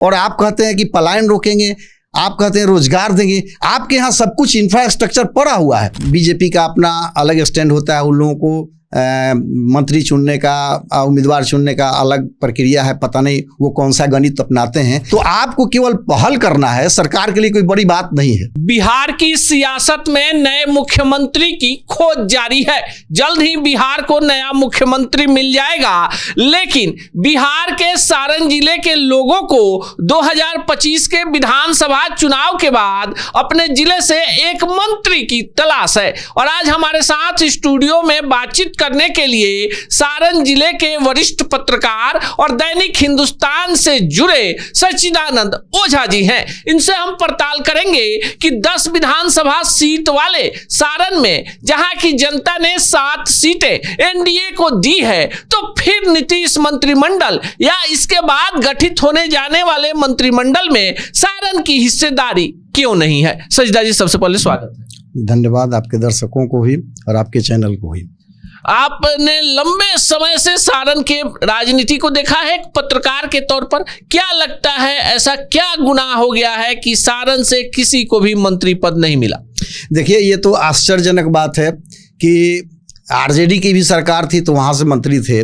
और आप कहते हैं कि पलायन रोकेंगे, आप कहते हैं रोजगार देंगे। आपके यहाँ सब कुछ इंफ्रास्ट्रक्चर पड़ा हुआ है। बीजेपी का अपना अलग स्टैंड होता है, उन लोगों को मंत्री चुनने का, उम्मीदवार चुनने का अलग प्रक्रिया है, पता नहीं वो कौन सा गणित अपनाते हैं। तो आपको केवल पहल करना है, सरकार के लिए कोई बड़ी बात नहीं है। बिहार की सियासत में नए मुख्यमंत्री की खोज जारी है। जल्द ही बिहार को नया मुख्यमंत्री मिल जाएगा, लेकिन बिहार के सारण जिले के लोगों को 2025 के विधानसभा चुनाव के बाद अपने जिले से एक मंत्री की तलाश है। और आज हमारे साथ स्टूडियो में बातचीत करने के लिए सारण जिले के वरिष्ठ पत्रकार और दैनिक हिंदुस्तान से जुड़े सच्चिदानंद ओझा जी हैं। इनसे हम पड़ताल करेंगे कि 10 विधानसभा सीट वाले सारण में जहां की जनता ने 7 सीटें एनडीए को दी है, तो फिर नीतीश मंत्रिमंडल या इसके बाद गठित होने जाने वाले मंत्रिमंडल में सारण की हिस्सेदारी क्यों नहीं है। सच्चिदा जी, सबसे पहले स्वागत है। धन्यवाद आपके दर्शकों को भी और आपके चैनल को भी। आपने लंबे समय से सारण के राजनीति को देखा है एक पत्रकार के तौर पर। क्या लगता है, ऐसा क्या गुनाह हो गया है कि सारण से किसी को भी मंत्री पद नहीं मिला? देखिए, ये तो आश्चर्यजनक बात है कि आरजेडी की भी सरकार थी तो वहाँ से मंत्री थे,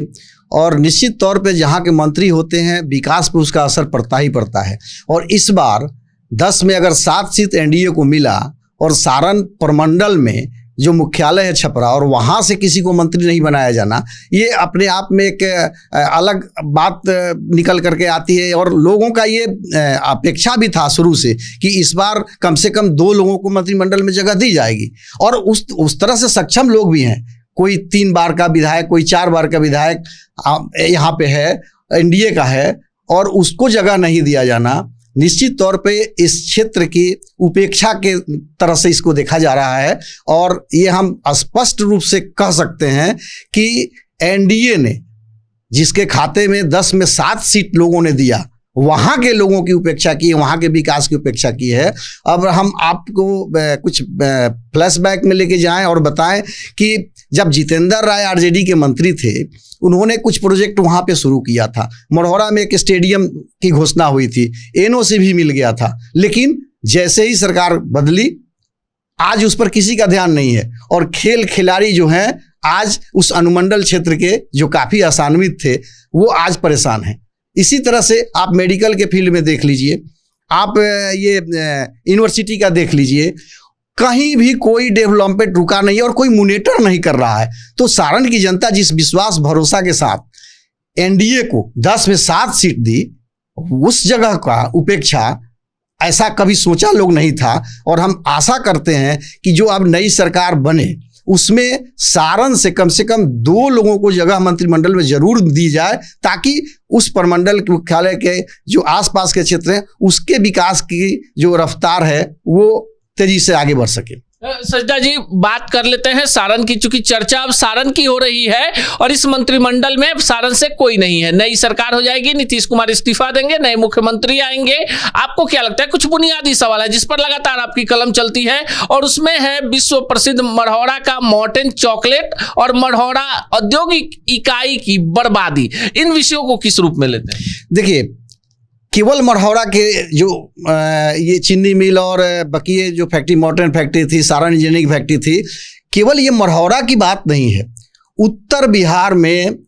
और निश्चित तौर पे जहाँ के मंत्री होते हैं विकास पे उसका असर पड़ता ही पड़ता है। और इस बार 10 में अगर 7 सीट एनडीए को मिला और सारण प्रमंडल में जो मुख्यालय है छपरा, और वहाँ से किसी को मंत्री नहीं बनाया जाना, ये अपने आप में एक अलग बात निकल करके आती है। और लोगों का ये अपेक्षा भी था शुरू से कि इस बार कम से कम 2 लोगों को मंत्रिमंडल में जगह दी जाएगी, और उस तरह से सक्षम लोग भी हैं। कोई 3 बार का विधायक, कोई 4 बार का विधायक यहाँ पे है, एनडीए का है, और उसको जगह नहीं दिया जाना निश्चित तौर पे इस क्षेत्र की उपेक्षा के तरह से इसको देखा जा रहा है। और ये हम स्पष्ट रूप से कह सकते हैं कि एनडीए ने जिसके खाते में 10 में 7 सीट लोगों ने दिया, वहाँ के लोगों की उपेक्षा की, वहाँ के विकास की उपेक्षा की है। अब हम आपको कुछ फ्लैशबैक में लेके जाएं और बताएं कि जब जितेंद्र राय आरजेडी के मंत्री थे, उन्होंने कुछ प्रोजेक्ट वहाँ पे शुरू किया था। मढ़ौरा में एक स्टेडियम की घोषणा हुई थी, एनओसी भी मिल गया था, लेकिन जैसे ही सरकार बदली आज उस पर किसी का ध्यान नहीं है। और खिलाड़ी जो हैं आज उस अनुमंडल क्षेत्र के जो काफ़ी आसान्वित थे, वो आज परेशान हैं। इसी तरह से आप मेडिकल के फील्ड में देख लीजिए, आप ये यूनिवर्सिटी का देख लीजिए, कहीं भी कोई डेवलपमेंट रुका नहीं है और कोई मॉनिटर नहीं कर रहा है। तो सारण की जनता जिस विश्वास भरोसा के साथ एनडीए को 10 में 7 सीट दी, उस जगह का उपेक्षा ऐसा कभी सोचा लोग नहीं था। और हम आशा करते हैं कि जो अब नई सरकार बने उसमें सारण से कम 2 लोगों को जगह मंत्रिमंडल में जरूर दी जाए, ताकि उस प्रमंडल के मुख्यालय के जो आसपास के क्षेत्र हैं उसके विकास की जो रफ्तार है वो तेजी से आगे बढ़ सके। सच्चिदा जी, बात कर लेते हैं सारण की, चूंकि चर्चा अब सारण की हो रही है और इस मंत्रिमंडल में सारण से कोई नहीं है। नई सरकार हो जाएगी, नीतीश कुमार इस्तीफा देंगे, नए मुख्यमंत्री आएंगे। आपको क्या लगता है, कुछ बुनियादी सवाल है जिस पर लगातार आपकी कलम चलती है, और उसमें है विश्व प्रसिद्ध मढ़ौरा का मॉर्टेन चॉकलेट और मढ़ौरा औद्योगिक इकाई की बर्बादी। इन विषयों को किस रूप में लेते हैं? देखिए, केवल मढ़ौरा के जो ये चीनी मिल और बकिए जो फैक्ट्री, मॉर्टेन फैक्ट्री थी, सारण इंजीनियरिंग फैक्ट्री थी, केवल ये मढ़ौरा की बात नहीं है। उत्तर बिहार में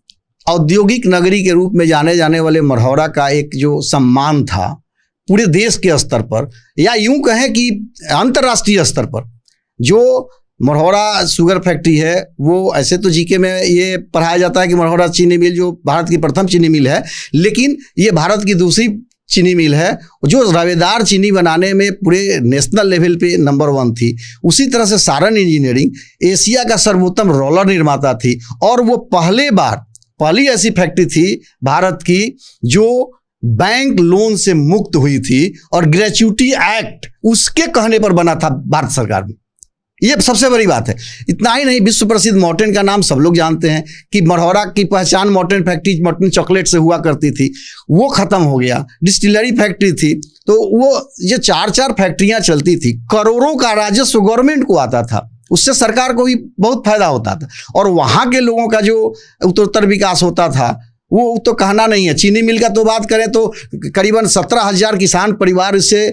औद्योगिक नगरी के रूप में जाने जाने वाले मढ़ौरा का एक जो सम्मान था पूरे देश के स्तर पर, या यूं कहें कि अंतर्राष्ट्रीय स्तर पर, जो मढ़ौरा शुगर फैक्ट्री है, वो ऐसे तो जीके में ये पढ़ाया जाता है कि मढ़ौरा चीनी मिल जो भारत की प्रथम चीनी मिल है, लेकिन ये भारत की दूसरी चीनी मिल है जो रवेदार चीनी बनाने में पूरे नेशनल लेवल पे नंबर 1 थी। उसी तरह से सारण इंजीनियरिंग एशिया का सर्वोत्तम रोलर निर्माता थी, और वो पहली ऐसी फैक्ट्री थी भारत की जो बैंक लोन से मुक्त हुई थी, और ग्रेच्युटी एक्ट उसके कहने पर बना था भारत सरकार में। ये सबसे बड़ी बात है। इतना ही नहीं, विश्व प्रसिद्ध मॉर्टेन का नाम सब लोग जानते हैं कि मढ़ौरा की पहचान मॉर्टेन फैक्ट्री, मॉर्टेन चॉकलेट से हुआ करती थी, वो खत्म हो गया। डिस्टिलरी फैक्ट्री थी, तो वो ये 4 फैक्ट्रियां चलती थी, करोड़ों का राजस्व गवर्नमेंट को आता था, उससे सरकार को भी बहुत फायदा होता था, और वहाँ के लोगों का जो उत्तरोत्तर विकास होता था वो तो कहना नहीं है। चीनी मिल का तो बात करें तो करीबन 17,000 किसान परिवार इससे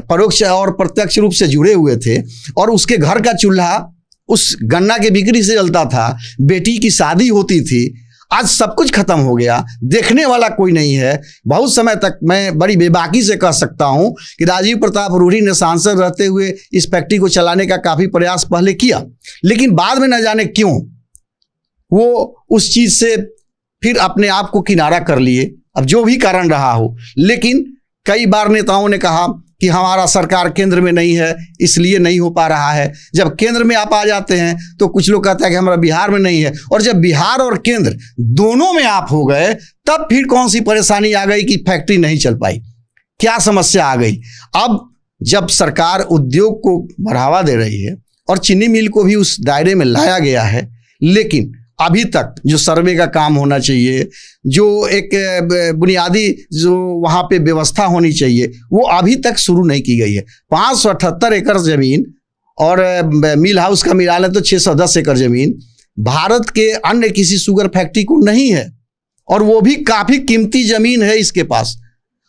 परोक्ष और प्रत्यक्ष रूप से जुड़े हुए थे, और उसके घर का चूल्हा उस गन्ना के बिक्री से जलता था, बेटी की शादी होती थी। आज सब कुछ खत्म हो गया, देखने वाला कोई नहीं है। बहुत समय तक मैं बड़ी बेबाकी से कह सकता हूं कि राजीव प्रताप रूढ़ी ने सांसद रहते हुए इस फैक्ट्री को चलाने का काफ़ी प्रयास पहले किया, लेकिन बाद में न जाने क्यों वो उस चीज़ से फिर अपने आप को किनारा कर लिए। अब जो भी कारण रहा हो, लेकिन कई बार नेताओं ने कहा कि हमारा सरकार केंद्र में नहीं है इसलिए नहीं हो पा रहा है। जब केंद्र में आप आ जाते हैं तो कुछ लोग कहते हैं कि हमारा बिहार में नहीं है, और जब बिहार और केंद्र दोनों में आप हो गए तब फिर कौन सी परेशानी आ गई कि फैक्ट्री नहीं चल पाई, क्या समस्या आ गई। अब जब सरकार उद्योग को बढ़ावा दे रही है और चीनी मिल को भी उस दायरे में लाया गया है, लेकिन अभी तक जो सर्वे का काम होना चाहिए, जो एक बुनियादी जो वहाँ पे व्यवस्था होनी चाहिए, वो अभी तक शुरू नहीं की गई है। 578 एकड़ ज़मीन और मिल हाउस का मिला लें तो 610 एकड़ ज़मीन भारत के अन्य किसी शुगर फैक्ट्री को नहीं है, और वो भी काफ़ी कीमती ज़मीन है इसके पास।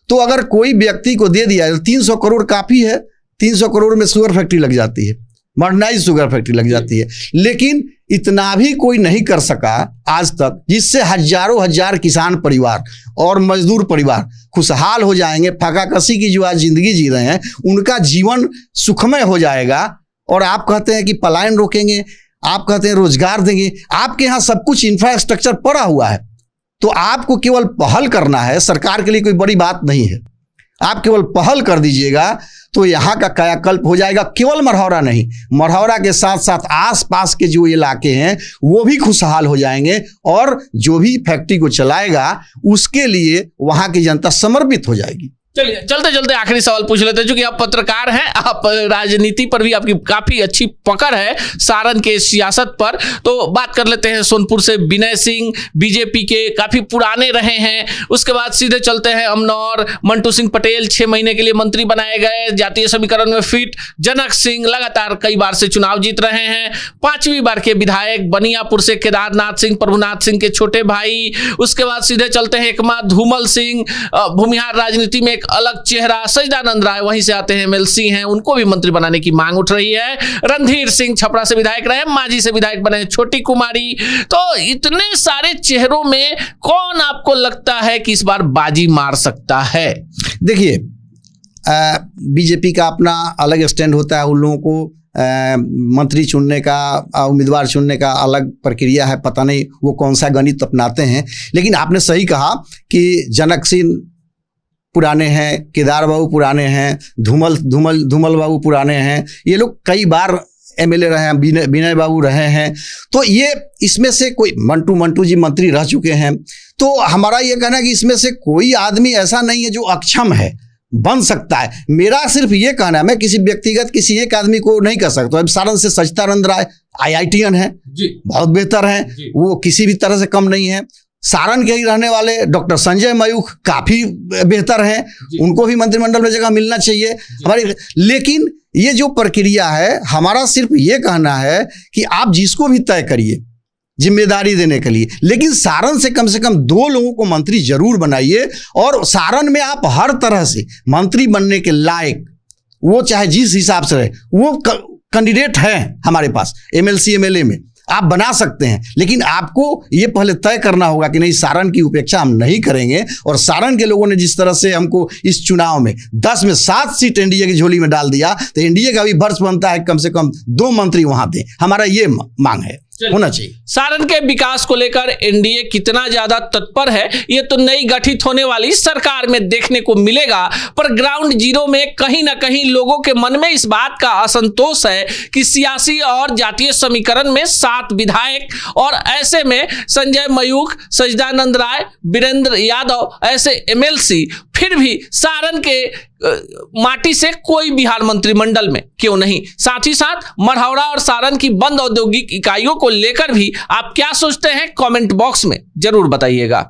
तो अगर कोई व्यक्ति को दे दिया तो 300 करोड़ काफ़ी है। 300 करोड़ में शुगर फैक्ट्री लग जाती है, मॉडर्नाइज शुगर फैक्ट्री लग जाती है। लेकिन इतना भी कोई नहीं कर सका आज तक, जिससे हजारों हजार किसान परिवार और मजदूर परिवार खुशहाल हो जाएंगे। फकाकसी की जो आज जिंदगी जी रहे हैं उनका जीवन सुखमय हो जाएगा। और आप कहते हैं कि पलायन रोकेंगे, आप कहते हैं रोजगार देंगे। आपके यहाँ सब कुछ इंफ्रास्ट्रक्चर पड़ा हुआ है, तो आपको केवल पहल करना है। सरकार के लिए कोई बड़ी बात नहीं है, आप केवल पहल कर दीजिएगा तो यहाँ का कायाकल्प हो जाएगा। केवल मढ़ौरा नहीं, मढ़ौरा के साथ साथ आसपास के जो इलाके हैं वो भी खुशहाल हो जाएंगे, और जो भी फैक्ट्री को चलाएगा उसके लिए वहाँ की जनता समर्पित हो जाएगी। चलिए चलते चलते आखिरी सवाल पूछ लेते हैं, क्योंकि आप पत्रकार हैं, आप राजनीति पर भी आपकी काफी अच्छी पकड़ है, सारण के सियासत पर। तो बात कर लेते हैं सोनपुर से। विनय सिंह बीजेपी के काफी पुराने रहे हैं, उसके बाद सीधे चलते हैं अमनौर। मंटू सिंह पटेल 6 महीने के लिए मंत्री बनाए गए, जातीय समीकरण में फिट। जनक सिंह लगातार कई बार से चुनाव जीत रहे हैं, 5वीं बार के विधायक। बनियापुर से केदारनाथ सिंह, प्रभुनाथ सिंह के छोटे भाई। उसके बाद सीधे चलते हैं एकमा धूमल सिंह, भूमिहार राजनीति में अलग चेहरा। सजदानंद राय वहीं से आते हैं, एमएलसी हैं, उनको भी मंत्री बनाने की मांग उठ रही है। रणधीर सिंह छपरा से विधायक रहे, मांझी से विधायक बने छोटी कुमारी। तो इतने सारे चेहरों में कौन आपको लगता है कि इस बार बाजी मार सकता है? देखिए, बीजेपी का अपना अलग स्टैंड होता है। उन लोगों को मंत्री चुनने का, उम्मीदवार चुनने का अलग प्रक्रिया है। पता नहीं वो कौन सा गणित अपनाते हैं। लेकिन आपने सही कहा कि जनक सिंह पुराने हैं, केदार बाबू पुराने हैं, धूमल बाबू पुराने हैं, ये लोग कई बार एमएलए रहे हैं, विनय बाबू रहे हैं। तो ये इसमें से कोई मंटू जी मंत्री रह चुके हैं। तो हमारा ये कहना है कि इसमें से कोई आदमी ऐसा नहीं है जो अक्षम है, बन सकता है। मेरा सिर्फ ये कहना है, मैं किसी व्यक्तिगत किसी एक आदमी को नहीं कह सकता। अब सारण से सजदानंद राय IITN है, बहुत बेहतर हैं, वो किसी भी तरह से कम नहीं है। सारण के ही रहने वाले डॉक्टर संजय मयूख काफ़ी बेहतर हैं, उनको भी मंत्रिमंडल में जगह मिलना चाहिए हमारी। लेकिन ये जो प्रक्रिया है, हमारा सिर्फ ये कहना है कि आप जिसको भी तय करिए जिम्मेदारी देने के लिए, लेकिन सारण से कम 2 लोगों को मंत्री जरूर बनाइए। और सारण में आप हर तरह से मंत्री बनने के लायक, वो चाहे जिस हिसाब से रहे, वो कैंडिडेट हैं हमारे पास। MLC MLA में आप बना सकते हैं, लेकिन आपको ये पहले तय करना होगा कि नहीं, सारण की उपेक्षा हम नहीं करेंगे। और सारण के लोगों ने जिस तरह से हमको इस चुनाव में 10 में 7 सीट एनडीए की झोली में डाल दिया, तो एनडीए का भी फर्ज बनता है कम से कम 2 मंत्री वहां दें। हमारा ये मांग है, होना चाहिए। सारण के विकास को लेकर एनडीए कितना ज्यादा तत्पर है ये तो नई गठित होने वाली सरकार में देखने को मिलेगा, पर ग्राउंड जीरो में कहीं ना कहीं लोगों के मन में इस बात का असंतोष है कि सियासी और जातीय समीकरण में 7 विधायक, और ऐसे में संजय मयूख, सजदानंद राय, वीरेंद्र यादव ऐसे एमएलसी फिर भी सारण के माटी से कोई बिहार मंत्रिमंडल में क्यों नहीं। साथ ही साथ मढ़ौरा और सारण की बंद औद्योगिक इकाइयों को लेकर भी आप क्या सोचते हैं, कमेंट बॉक्स में जरूर बताइएगा।